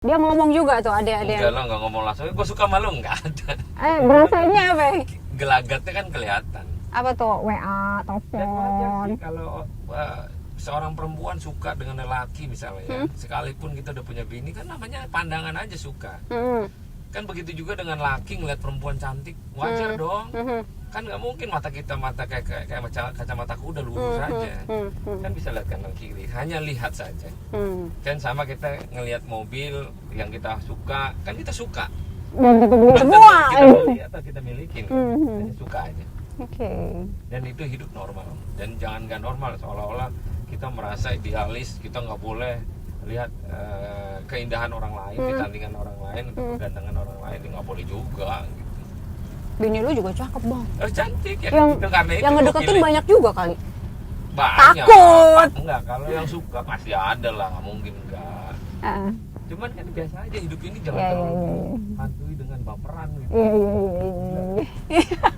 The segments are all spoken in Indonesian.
Dia ngomong juga tuh adik-adik. Enggak lah, nggak ngomong langsung. Gue suka malu nggak ada. Berasanya apa? Gelagatnya kan kelihatan. Apa tuh? WA, Dan wajar telepon. sih kalau seorang perempuan suka dengan lelaki misalnya ya. Sekalipun kita udah punya bini kan namanya pandangan aja suka. Kan begitu juga dengan laki ngeliat perempuan cantik, wajar dong. Kan nggak mungkin mata kita kayak kacamata kuda lurus saja. Kan bisa lihat kanan kiri, hanya lihat saja. Kan sama kita ngelihat mobil yang kita suka, kan kita suka. Dan kita beli Belum semua. tentu kita beli atau kita milikin, hanya suka aja. Oke. Dan itu hidup normal. Dan jangan nggak normal seolah-olah kita merasa idealis, kita nggak boleh lihat keindahan orang lain, kecantikan orang lain, kegantengan orang lain, nggak boleh juga. Gitu. Bini lu juga cakep bang. Cantik ya. Yang itu karena itu yang gua ngedeketin pilih. banyak juga kali. Banyak. Takut. Enggak, kalau yang suka pasti ada lah, nggak mungkin enggak. Cuman kan biasa aja hidup ini jangan Iya, terlalu iya, iya. hantui dengan baperan gitu. Iya.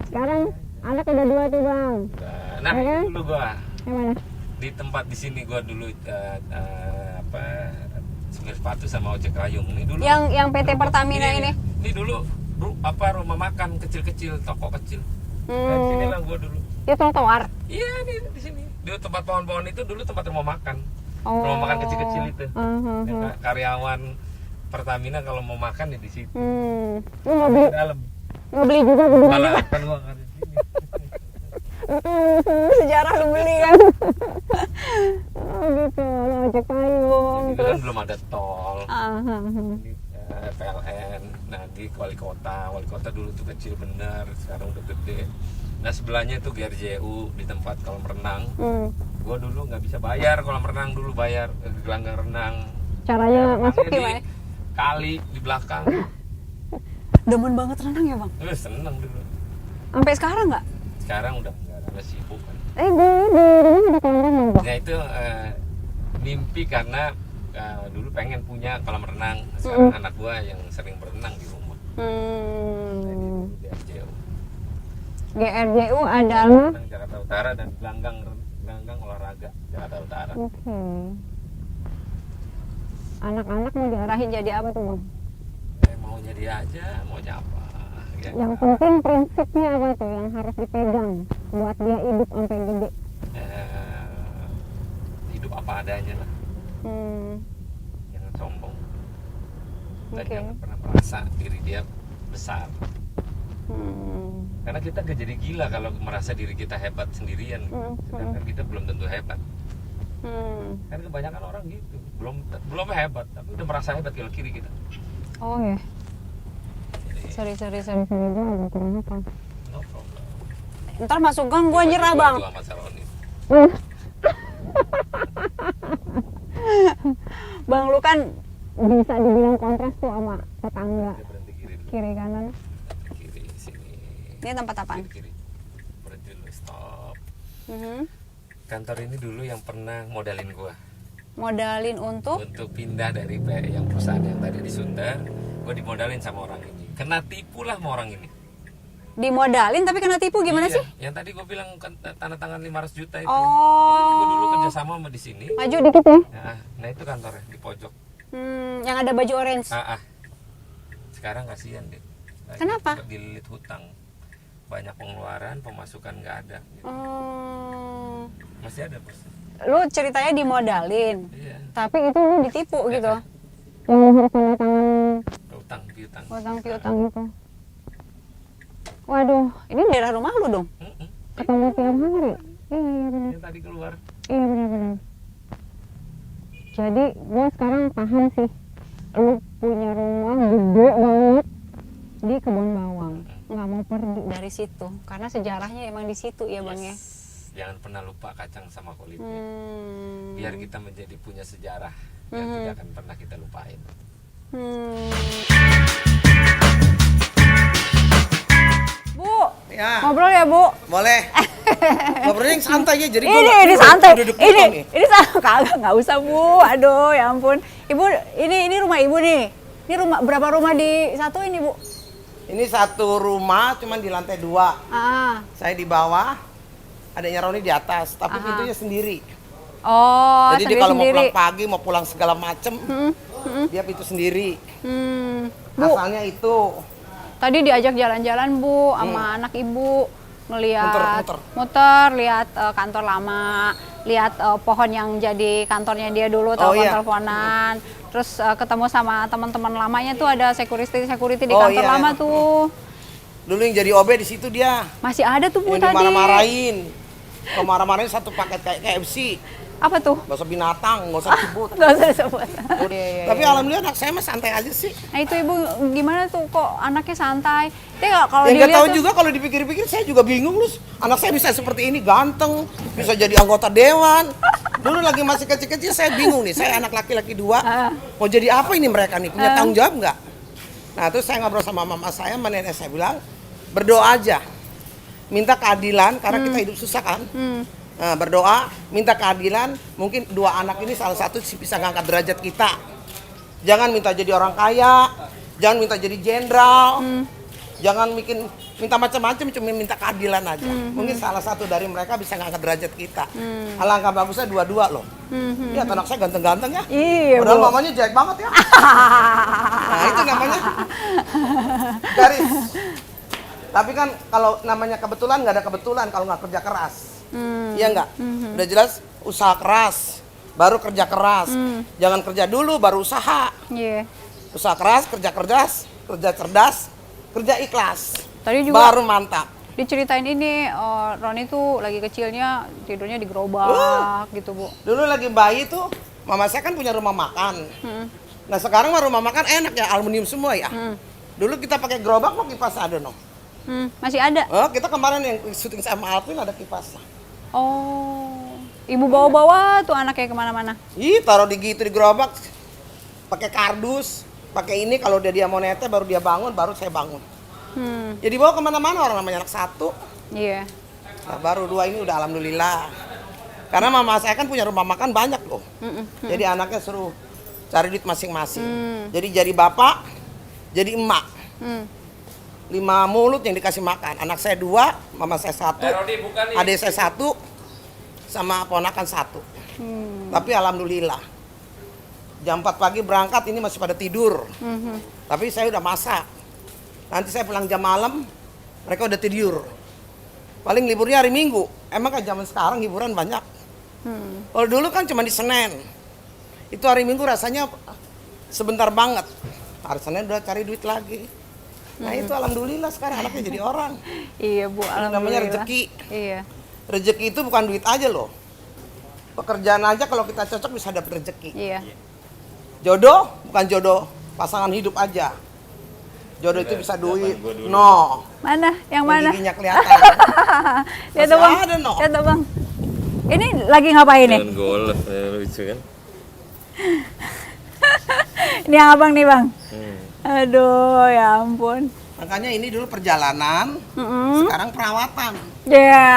Sekarang anak udah 2 tuh bang. Nah, Iya. dulu gua Yang mana? di tempat di sini gua dulu semir sepatu sama ojek rayung ini dulu. Yang PT Pertamina ini. Ini dulu rumah makan kecil-kecil, toko kecil. Nah, di sini lah gua dulu. Itu trotoar. Iya, di sini. Di tempat pohon-pohon itu dulu tempat rumah makan. Oh. Rumah makan kecil-kecil itu. Ya, karyawan Pertamina kalau mau makan ya di situ. Lu mau beli, Di dalam. mau beli juga gedung Malah kan gua nggak di sini. sejarah lu beli kan. Oh gitu, lu ojek payung. Itu kan belum ada tol. Ini PLN. Nah, di wali kota dulu tuh kecil bener, sekarang udah gede. Nah, sebelahnya itu GRJU di tempat kolam renang. Gua dulu nggak bisa bayar kolam renang, dulu bayar gelanggang renang. Caranya masuk Renangnya gimana? di kali di belakang. Demen banget renang ya bang? Lu seneng dulu. Sampai sekarang nggak? Sekarang udah enggak, karena sibuk kan. Di rumah ada kolam renang bang? Nah, itu mimpi karena dulu pengen punya kolam renang. Sekarang anak gua yang sering berenang di rumah. Jadi di GRJU. GRJU adalah. Renang Jakarta Utara dan gelanggang olahraga Jakarta Utara. Oke. Anak-anak mau diarahin jadi apa tuh bang? Maunya dia aja, maunya apa? Ya, Yang penting prinsipnya apa tuh yang harus dipegang buat dia hidup sampai gede. Hidup apa adanya lah, jangan sombong dan Oke. jangan pernah merasa diri dia besar. Karena kita gak jadi gila kalau merasa diri kita hebat sendirian, sedangkan kita belum tentu hebat. Kan kebanyakan orang gitu, belum hebat tapi udah merasa hebat kalau kiri kita. Oh ya. Sorry gue agak kurang apa. No problem. Ntar masuk gang gue nyerah bang. Itu sama Saroni. Bang lu kan bisa dibilang kontras tuh sama tetangga. Dia berhenti kiri dulu. Kiri kanan. Kiri sini. Ini tempat apaan? Kiri. Berhenti dulu, stop. Mhm. Kantor ini dulu yang pernah modalin gua Modalin untuk? untuk pindah dari yang perusahaan yang tadi di Sunda. Gua dimodalin sama orang ini. Kena tipu lah sama orang ini. Dimodalin tapi kena tipu gimana Iya, sih? yang tadi gua bilang tanda tangan 500 juta itu. Oh. Itu gua dulu kerja sama di sini. Maju dikit ya. Nah, itu kantornya di pojok. Yang ada baju orange. Sekarang kasihan deh. Kenapa? Dililit hutang. Banyak pengeluaran, pemasukan nggak ada. Gitu. Oh. Masih ada bos. Lu ceritanya dimodalin. Iya. Tapi itu lu ditipu gitu. Yang harus tanda tangan Utang piutang gitu. Waduh, ini daerah rumah lu dong? Ketemu tiap hari? Iya benar. Yang tadi keluar. Iya benar. Jadi gue sekarang paham sih. Lu punya rumah gede banget di Kebon Bawang. Nggak mau pergi dari situ. Karena sejarahnya emang di situ ya bang ya. Jangan pernah lupa kacang sama kulitnya. Biar kita menjadi punya sejarah yang tidak akan pernah kita lupain. Bu, Ya, ngobrol ya bu. boleh. Ngobrolnya yang santai ya, jadi Ini santai. duduk Ini kagak nggak usah bu. Aduh, ya ampun. Ibu, ini rumah ibu nih. Ini rumah berapa rumah di satu ini bu? Ini satu rumah, cuman di lantai 2. Saya di bawah, adanya Roni di atas, tapi pintunya sendiri. Oh, Jadi dia kalau mau sendiri-sendiri. pulang pagi, mau pulang segala macem, dia itu sendiri. Bu, Asalnya itu. tadi diajak jalan-jalan Bu sama anak Ibu ngelihat Muter. lihat kantor lama, lihat pohon yang jadi kantornya dia dulu, telepon-teleponan. Terus ketemu sama teman-teman lamanya tuh ada security di kantor lama tuh. Dulu yang jadi OB di situ dia. Masih ada tuh Bu Yang tadi. dimarah-marahin. Kalau marah-marahin satu paket kayak KFC. Apa tuh? Bakso binatang, nggak usah disebut. Gak usah disebut. Tapi alhamdulillah anak saya mah santai aja sih. Nah itu Ibu gimana tuh kok anaknya santai? Dia kalau Ya nggak dilihat tahu tuh, juga kalau dipikir-pikir saya juga bingung Lus. Anak saya bisa seperti ini, ganteng, bisa jadi anggota dewan. Dulu lagi masih kecil-kecil saya bingung nih, saya anak laki-laki 2. Mau jadi apa ini mereka nih? Punya tanggung jawab nggak? Nah terus saya ngobrol sama mama saya, sama nenek saya bilang, berdoa aja. Minta keadilan karena kita hidup susah kan. Nah, berdoa, minta keadilan, mungkin 2 anak ini salah satu bisa ngangkat derajat kita. Jangan minta jadi orang kaya, jangan minta jadi jenderal, jangan minta macam-macam, cuma minta keadilan aja. Mungkin salah satu dari mereka bisa ngangkat derajat kita. Alangkah bagusnya 2-2 loh. Lihat anak saya ganteng-ganteng ya. Iya, Padahal Bu. mamanya jelek banget ya. Nah itu namanya garis. Tapi kan kalau namanya kebetulan nggak ada kebetulan kalau nggak kerja keras. Iya nggak? Udah jelas usaha keras, baru kerja keras. Jangan kerja dulu baru usaha. Iya. Usaha keras, kerja cerdas, kerja ikhlas. Tadi juga Baru mantap. diceritain ini Roni tuh lagi kecilnya tidurnya di gerobak gitu Bu. Dulu lagi bayi tuh, mama saya kan punya rumah makan. Nah sekarang mah rumah makan enak ya, aluminium semua ya. Dulu kita pakai gerobak kok kipas ada no. Masih ada. Oh, kita kemarin yang syuting sama Alvin ada kipasnya. Oh, Ibu bawa-bawa tuh anaknya kemana-mana. Ih, taruh di gitu di gerobak, pakai kardus, pakai ini kalau dia mau nete baru dia bangun, baru saya bangun. Jadi bawa kemana-mana orang namanya anak 1. Iya. Nah, baru 2 ini udah alhamdulillah. Karena mama saya kan punya rumah makan banyak loh. Jadi anaknya suruh cari duit masing-masing. Jadi bapak, jadi emak. 5 mulut yang dikasih makan. Anak saya 2, mama saya 1, adik saya 1, sama ponakan 1. Tapi alhamdulillah. Jam 4 pagi berangkat ini masih pada tidur. Tapi saya udah masak. Nanti saya pulang jam malam, mereka udah tidur. Paling liburnya hari Minggu. Emang kan zaman sekarang hiburan banyak. Kalau dulu kan cuma di Senin. Itu hari Minggu rasanya sebentar banget. Hari Senin udah cari duit lagi. Nah itu alhamdulillah sekarang anaknya jadi orang. Iya Bu, alhamdulillah. Namanya rezeki. Iya. Rezeki itu bukan duit aja loh. Pekerjaan aja kalau kita cocok bisa dapat rezeki. Iya. Jodoh bukan jodoh pasangan hidup aja. Jodoh itu bisa duit. No. Mana? Yang mana? Giginya kelihatan. Lihat Masih tuh Bang. ada, no. Lihat tuh Bang. Ini lagi ngapain nih? Jalan golf, lucu kan? Ini yang abang nih Bang. Aduh, ya ampun. Makanya ini dulu perjalanan, sekarang perawatan. Ya.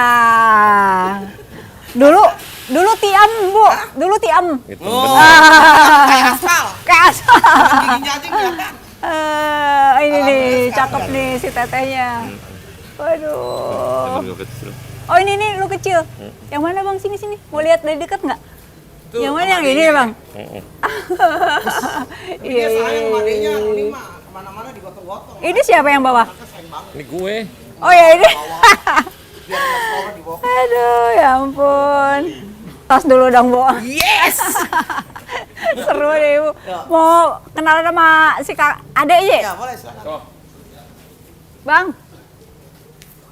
Dulu tiam Bu, dulu tiam. Gitu, Oh, bener. kayak aspal. Kayak asal. Giginya aja kelihatan. Ini nih, Alhamdulillah cakep sekarang. nih si tetehnya. Waduh. Temen gue kecil. Oh ini nih lu kecil. Yang mana Bang? Sini. Mau lihat dari dekat nggak? Tuh, Yang mana sama yang ini adenya. Bang? Tapi dia sayang sama adenya, ini mah kemana-mana digotong-gotong. Ini siapa yang bawa? Anaknya sayang banget. Ini gue. Oh ya ini. Biar nggak sekolah dibawa. Aduh, ya ampun. Tos dulu dong, Bu. Yes! Seru deh, Ibu. Mau kenalan sama si Kak Ade aja? Ya boleh silakan. Bang.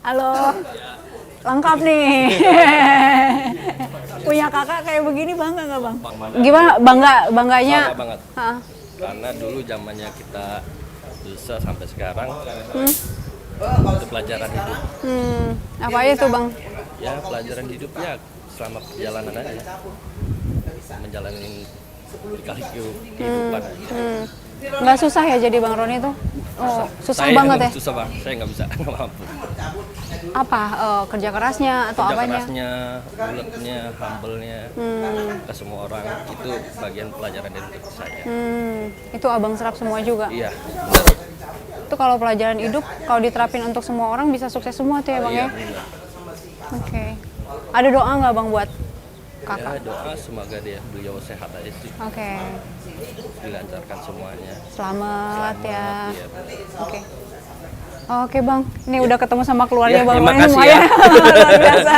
Halo. Lengkap nih. Punya kakak kayak begini bangga nggak Bang? Gimana bangganya? Bangga banget. Hah? Karena dulu zamannya kita susah sampai sekarang itu pelajaran hidup. Apa aja tuh Bang? Ya pelajaran hidupnya selama perjalanan aja, menjalani kali kehidupan aja. Nggak susah ya jadi Bang Roni tuh? Oh, susah Saya banget ya? Susah bang, saya nggak bisa, nggak mampu. Apa kerja kerasnya atau Kerja apanya? kerasnya, bulatnya, humble-nya ke semua orang itu bagian pelajaran dari hidup saya. Itu Abang serap semua juga. Iya, Itu kalau pelajaran hidup kalau diterapin untuk semua orang bisa sukses semua tuh ya Bang iya ya? benar. Oke. Ada doa nggak Bang buat kakak? doa semoga beliau sehat aja sih, Oke. dilancarkan semuanya. Selamat ya. Iya. Oke. Oke Bang, ini udah ketemu sama keluarga Ya, Bang terima Roni kasih semuanya. ya. Luar biasa.